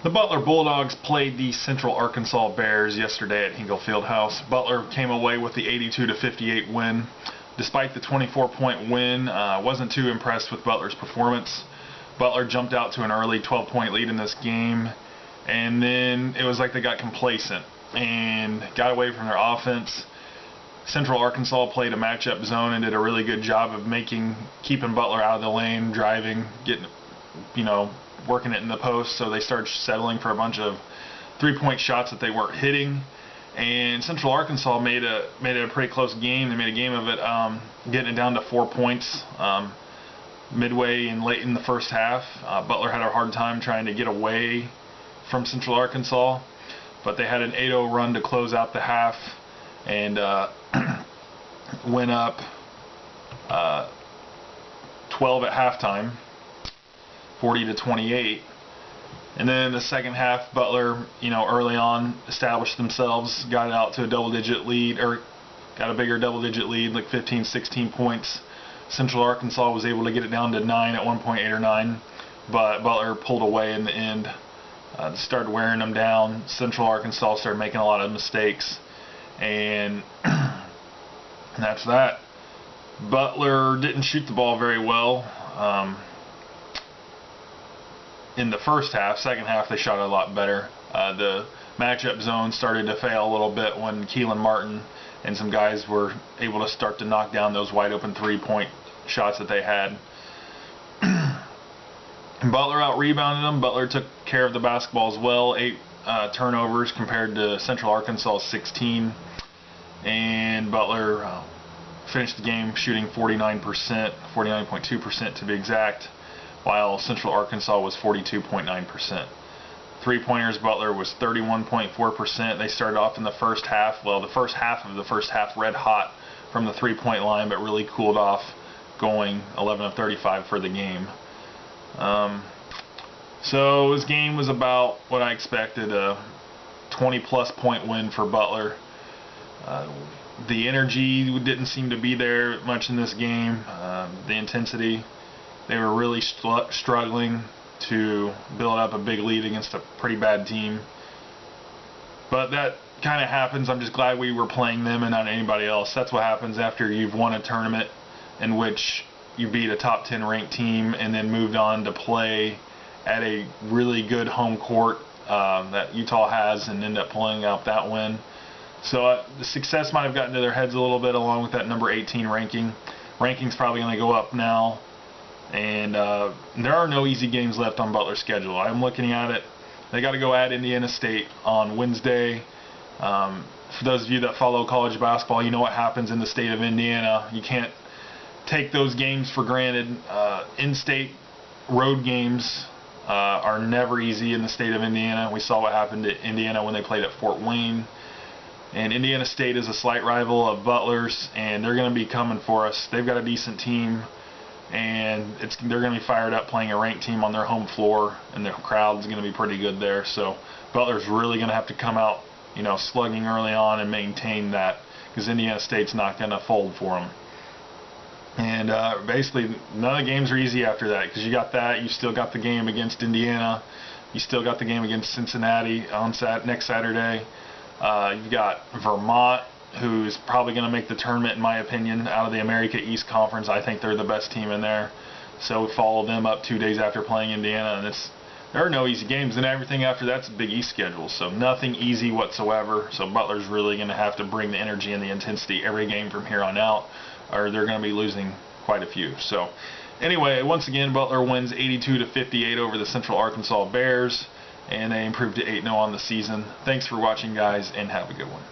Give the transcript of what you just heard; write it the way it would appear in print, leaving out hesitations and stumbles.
The Butler Bulldogs played the Central Arkansas Bears yesterday at Hinkle Fieldhouse. Butler came away with the 82-58 win. Despite the 24-point win, wasn't too impressed with Butler's performance. Butler jumped out to an early 12-point lead in this game, and then it was like they got complacent and got away from their offense. Central Arkansas played a matchup zone and did a really good job of keeping Butler out of the lane, driving, getting, working it in the post. So they started settling for a bunch of three-point shots that they weren't hitting. And Central Arkansas made it a pretty close game. They made a game of it, getting it down to 4 points midway and late in the first half. Butler had a hard time trying to get away from Central Arkansas, but they had an 8-0 run to close out the half and went up 12 at halftime, 40-28. And then in the second half, Butler, early on established themselves, got it out to a double-digit lead, or got a bigger double-digit lead, like 15, 16 points. Central Arkansas was able to get it down to 9 at one point, 8 or 9, but Butler pulled away in the end. Started wearing them down. Central Arkansas started making a lot of mistakes, and that's that. Butler didn't shoot the ball very well in the first half. Second half, they shot a lot better. The matchup zone started to fail a little bit when Keelan Martin and some guys were able to start to knock down those wide open three-point shots that they had. Butler out-rebounded them. Butler took care of the basketball as well. 8 turnovers compared to Central Arkansas 16. And Butler finished the game shooting 49%, 49.2% to be exact, while Central Arkansas was 42.9%. Three-pointers, Butler was 31.4%. They started off in the first half, the first half red hot from the three-point line, but really cooled off, going 11 of 35 for the game. So this game was about what I expected, a 20-plus point win for Butler. The energy didn't seem to be there much in this game. The intensity, they were really struggling to build up a big lead against a pretty bad team. But that kind of happens. I'm just glad we were playing them and not anybody else. That's what happens after you've won a tournament in which you beat a top 10 ranked team and then moved on to play at a really good home court that Utah has and end up pulling out that win. So the success might have gotten to their heads a little bit, along with that number 18 ranking. Ranking's probably going to go up now. And there are no easy games left on Butler's schedule. I'm looking at it. They got to go at Indiana State on Wednesday. For those of you that follow college basketball, you know what happens in the state of Indiana. You can't take those games for granted. In-state road games are never easy in the state of Indiana. We saw what happened to Indiana when they played at Fort Wayne. And Indiana State is a slight rival of Butler's, and they're going to be coming for us. They've got a decent team, and they're going to be fired up playing a ranked team on their home floor, and the crowd's going to be pretty good there. So Butler's really going to have to come out, slugging early on and maintain that, because Indiana State's not going to fold for them. And basically, none of the games are easy after that, because you got that. You still got the game against Indiana. You still got the game against Cincinnati on next Saturday. You've got Vermont, who's probably going to make the tournament, in my opinion, out of the America East Conference. I think they're the best team in there. So we follow them up 2 days after playing Indiana, and there are no easy games, and everything after that's a Big East schedule. So nothing easy whatsoever. So Butler's really going to have to bring the energy and the intensity every game from here on out, or they're going to be losing quite a few. So anyway, once again, Butler wins 82-58 over the Central Arkansas Bears, and they improved to 8-0 on the season. Thanks for watching, guys, and have a good one.